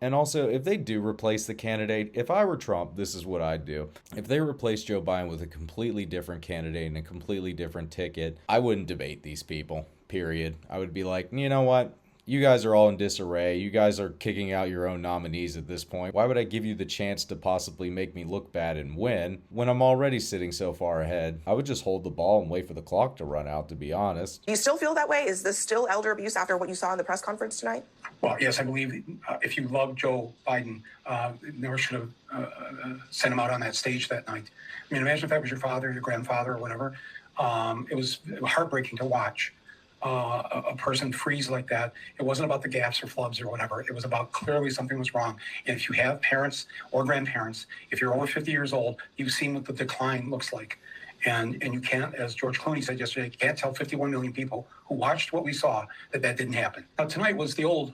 And also, if they do replace the candidate, if I were Trump, this is what I'd do. If they replace Joe Biden with a completely different candidate and a completely different ticket, I wouldn't debate these people, period. I would be like, you know what? You guys are all in disarray. You guys are kicking out your own nominees at this point. Why would I give you the chance to possibly make me look bad and win when I'm already sitting so far ahead? I would just hold the ball and wait for the clock to run out, to be honest. Do you still feel that way? Is this still elder abuse after what you saw in the press conference tonight? Well, yes, I believe if you love Joe Biden, never should have sent him out on that stage that night. I mean, imagine if that was your father, your grandfather, or whatever. It was heartbreaking to watch a person freeze like that. It wasn't about the gaffes or flubs or whatever. It was about clearly something was wrong. And if you have parents or grandparents, if you're over 50 years old, you've seen what the decline looks like. And you can't, as George Clooney said yesterday, you can't tell 51 million people who watched what we saw that didn't happen. Now, tonight was the old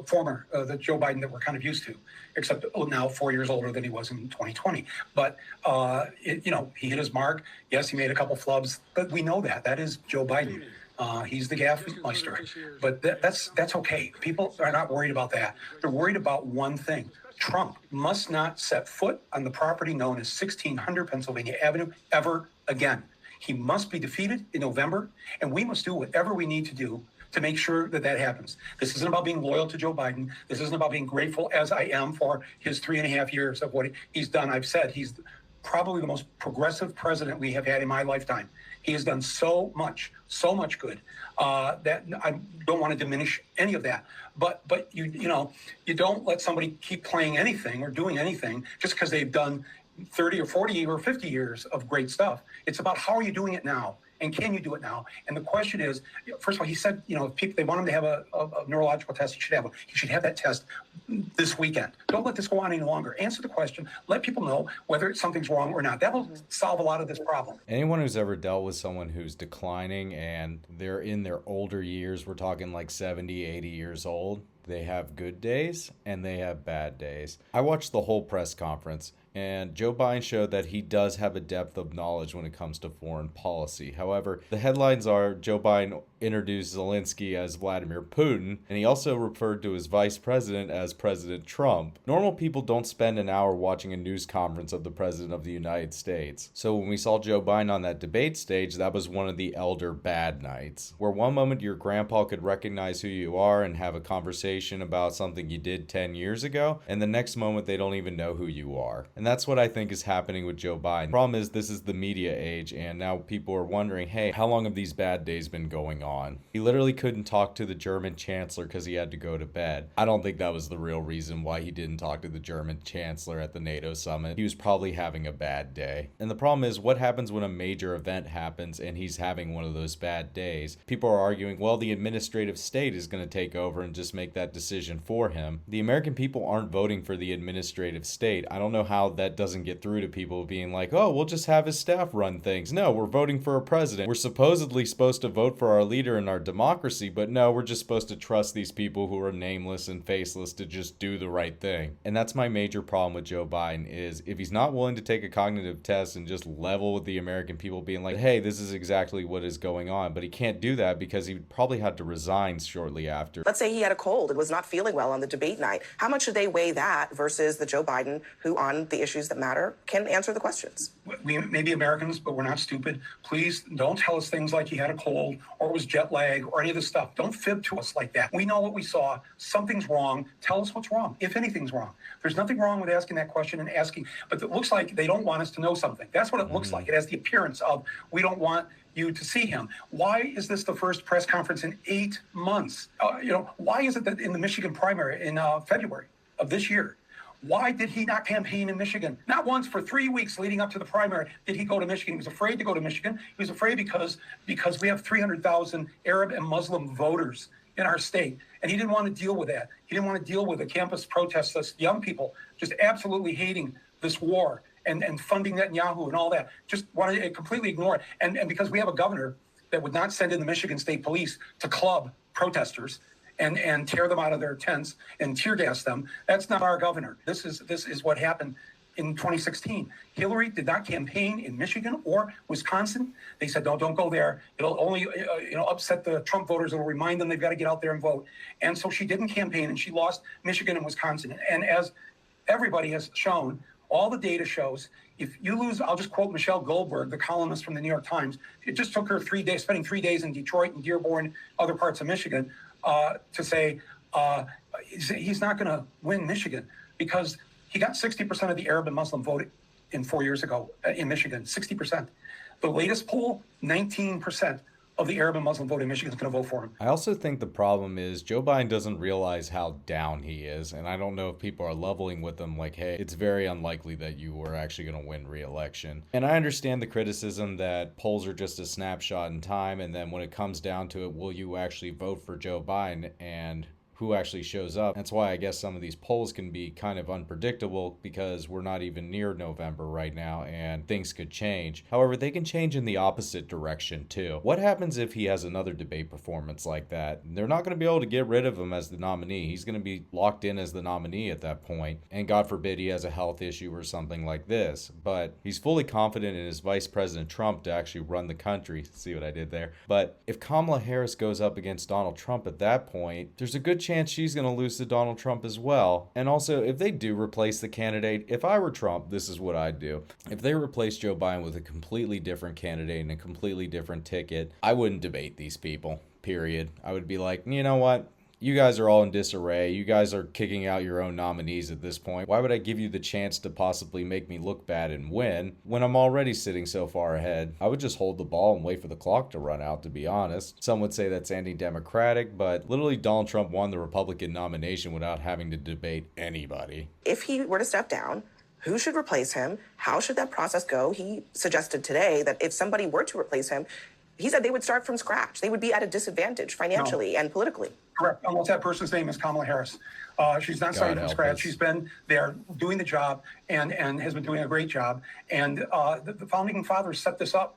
former, the Joe Biden that we're kind of used to, except now 4 years older than he was in 2020. But, he hit his mark. Yes, he made a couple flubs, but we know that. That is Joe Biden. He's the gaff meister. But that's okay. People are not worried about that. They're worried about one thing. Trump must not set foot on the property known as 1600 Pennsylvania Avenue ever again. He must be defeated in November, and we must do whatever we need to do to make sure that happens. This isn't about being loyal to Joe Biden. This isn't about being grateful, as I am, for his 3.5 years of what he's done. I've said he's probably the most progressive president we have had in my lifetime. He has done so much good that I don't want to diminish any of that. But you don't let somebody keep playing anything or doing anything just because they've done 30 or 40 or 50 years of great stuff. It's about how are you doing it now? And can you do it now? And the question is, first of all, he said, if people, they want him to have a neurological test, he should have one. He should have that test this weekend. Don't let this go on any longer. Answer the question. Let people know whether something's wrong or not. That will solve a lot of this problem. Anyone who's ever dealt with someone who's declining and they're in their older years, we're talking like 70, 80 years old, they have good days and they have bad days. I watched the whole press conference, and Joe Biden showed that he does have a depth of knowledge when it comes to foreign policy. However, the headlines are Joe Biden introduced Zelensky as Vladimir Putin, and he also referred to his vice president as President Trump. Normal people don't spend an hour watching a news conference of the President of the United States. So when we saw Joe Biden on that debate stage, that was one of the elder bad nights, where one moment your grandpa could recognize who you are and have a conversation about something you did 10 years ago, and the next moment they don't even know who you are. And that's what I think is happening with Joe Biden. The problem is this is the media age, and now people are wondering, hey, how long have these bad days been going on? He literally couldn't talk to the German chancellor because he had to go to bed. I don't think that was the real reason why he didn't talk to the German chancellor at the NATO summit. He was probably having a bad day. And the problem is, what happens when a major event happens and he's having one of those bad days? People are arguing, well, the administrative state is going to take over and just make that decision for him. The American people aren't voting for the administrative state. I don't know how that doesn't get through to people being like, oh, we'll just have his staff run things. No, we're voting for a president. We're supposedly supposed to vote for our leader in our democracy, but no, we're just supposed to trust these people who are nameless and faceless to just do the right thing. And that's my major problem with Joe Biden is if he's not willing to take a cognitive test and just level with the American people being like, hey, this is exactly what is going on, but he can't do that because he probably had to resign shortly after. Let's say he had a cold and was not feeling well on the debate night. How much should they weigh that versus the Joe Biden who on the issues that matter can answer the questions? We may be Americans, but we're not stupid. Please don't tell us things like he had a cold or it was jet lag or any of this stuff. Don't fib to us like that. We know what we saw. Something's wrong. Tell us what's wrong, if anything's wrong. There's nothing wrong with asking that question and asking, but it looks like they don't want us to know something. That's what it looks like. It has the appearance of we don't want you to see him. Why is this the first press conference in 8 months? Why is it that in the Michigan primary in February of this year, why did he not campaign in Michigan? Not once for 3 weeks leading up to the primary did he go to Michigan. He was afraid to go to Michigan. He was afraid because we have 300,000 Arab and Muslim voters in our state. And he didn't want to deal with that. He didn't want to deal with the campus protests, those young people just absolutely hating this war and funding Netanyahu and all that. Just wanted to completely ignore it. And because we have a governor that would not send in the Michigan State Police to club protesters and tear them out of their tents and tear gas them. That's not our governor. This is what happened in 2016. Hillary did not campaign in Michigan or Wisconsin. They said, no, don't go there. It'll only upset the Trump voters. It'll remind them they've got to get out there and vote. And so she didn't campaign, and she lost Michigan and Wisconsin. And as everybody has shown, all the data shows, if you lose, I'll just quote Michelle Goldberg, the columnist from the New York Times. It just took her 3 days, spending 3 days in Detroit and Dearborn, other parts of Michigan, to say he's not going to win Michigan because he got 60% of the Arab and Muslim vote in 4 years ago in Michigan, 60%. The latest poll, 19% of the Arab and Muslim vote in Michigan is going to vote for him. I also think the problem is Joe Biden doesn't realize how down he is. And I don't know if people are leveling with him like, hey, it's very unlikely that you were actually going to win re-election. And I understand the criticism that polls are just a snapshot in time. And then when it comes down to it, will you actually vote for Joe Biden and who actually shows up? That's why I guess some of these polls can be kind of unpredictable because we're not even near November right now and things could change. However, they can change in the opposite direction too. What happens if he has another debate performance like that? They're not going to be able to get rid of him as the nominee. He's going to be locked in as the nominee at that point. And God forbid he has a health issue or something like this. But he's fully confident in his Vice President Trump to actually run the country. See what I did there? But if Kamala Harris goes up against Donald Trump at that point, there's a good chance she's going to lose to Donald Trump as well. And also, if they do replace the candidate, if I were Trump, this is what I'd do. If they replace Joe Biden with a completely different candidate and a completely different ticket, I wouldn't debate these people, period. I would be like, you know what? You guys are all in disarray. You guys are kicking out your own nominees at this point. Why would I give you the chance to possibly make me look bad and win when I'm already sitting so far ahead? I would just hold the ball and wait for the clock to run out, to be honest. Some would say that's anti-democratic, but literally Donald Trump won the Republican nomination without having to debate anybody. If he were to step down, who should replace him? How should that process go? He suggested today that if somebody were to replace him, he said they would start from scratch. They would be at a disadvantage financially and politically. Correct. Almost that person's name is Kamala Harris. She's not starting from scratch. She's been there doing the job and has been doing a great job. And the founding fathers set this up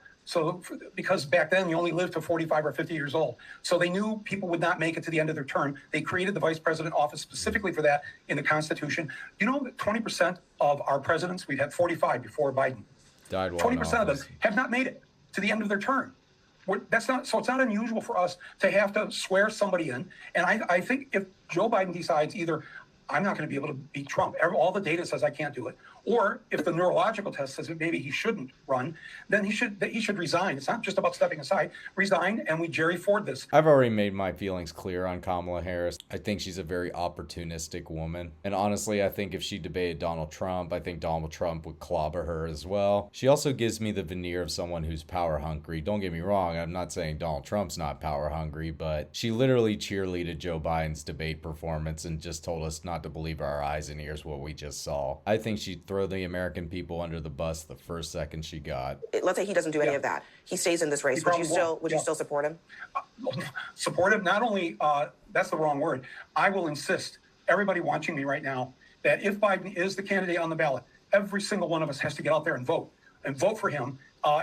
because back then you only lived to 45 or 50 years old. So they knew people would not make it to the end of their term. They created the vice president office specifically for that in the Constitution. You know that 20% of our presidents, we've had 45 before Biden, died while 20% of them have not made it to the end of their term. It's not unusual for us to have to swear somebody in. And I think if Joe Biden decides either I'm not going to be able to beat Trump, all the data says I can't do it, or if the neurological test says that maybe he shouldn't run, then he should resign. It's not just about stepping aside. Resign, and we Jerry Ford this. I've already made my feelings clear on Kamala Harris. I think she's a very opportunistic woman. And honestly, I think if she debated Donald Trump, I think Donald Trump would clobber her as well. She also gives me the veneer of someone who's power hungry. Don't get me wrong, I'm not saying Donald Trump's not power hungry, but she literally cheerleaded Joe Biden's debate performance and just told us not to believe our eyes and ears what we just saw. I think she'd throw the American people under the bus the first second she got. Let's say he doesn't do any of that. He stays in this race. Would you still support him? Support him? Not only, that's the wrong word. I will insist, everybody watching me right now, that if Biden is the candidate on the ballot, every single one of us has to get out there and vote for him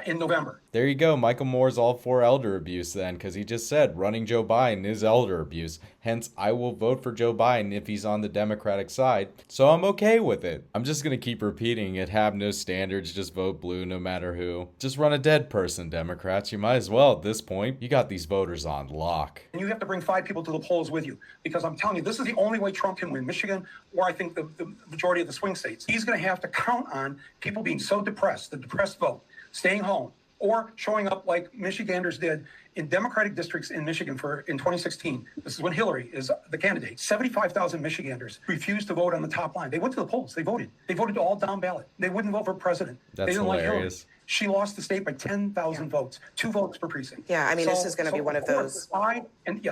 in November. There you go. Michael Moore's all for elder abuse then, because he just said running Joe Biden is elder abuse. Hence, I will vote for Joe Biden if he's on the Democratic side. So I'm okay with it. I'm just going to keep repeating it. Have no standards. Just vote blue no matter who. Just run a dead person, Democrats. You might as well at this point. You got these voters on lock. And you have to bring 5 people to the polls with you, because I'm telling you, this is the only way Trump can win Michigan, or I think the majority of the swing states. He's going to have to count on people being so depressed, the depressed vote, staying home, or showing up like Michiganders did in Democratic districts in Michigan in 2016. This is when Hillary is the candidate. 75,000 Michiganders refused to vote on the top line. They went to the polls. They voted. They voted all down ballot. They wouldn't vote for president. That's they didn't hilarious. like Hillary. She lost the state by 10,000 votes, 2 votes per precinct. Yeah, I mean, this is going to be one of those. I and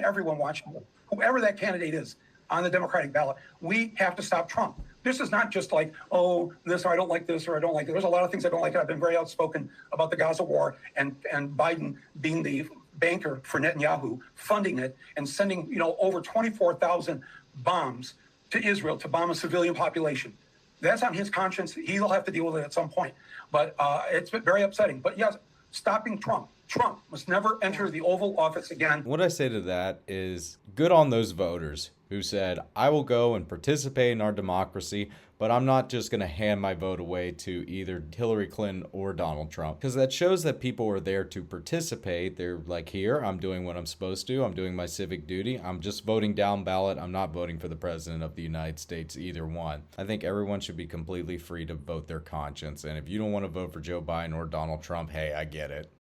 everyone watching, whoever that candidate is on the Democratic ballot, we have to stop Trump. This is not just like, oh, this, or I don't like this, or I don't like it. There's a lot of things I don't like. I've been very outspoken about the Gaza war and Biden being the banker for Netanyahu, funding it and sending, over 24,000 bombs to Israel to bomb a civilian population. That's on his conscience. He'll have to deal with it at some point. But it's been very upsetting. But yes, stopping Trump. Trump must never enter the Oval Office again. What I say to that is good on those voters who said, I will go and participate in our democracy, but I'm not just going to hand my vote away to either Hillary Clinton or Donald Trump. Because that shows that people are there to participate. They're like, here, I'm doing what I'm supposed to. I'm doing my civic duty. I'm just voting down ballot. I'm not voting for the president of the United States, either one. I think everyone should be completely free to vote their conscience. And if you don't want to vote for Joe Biden or Donald Trump, hey, I get it.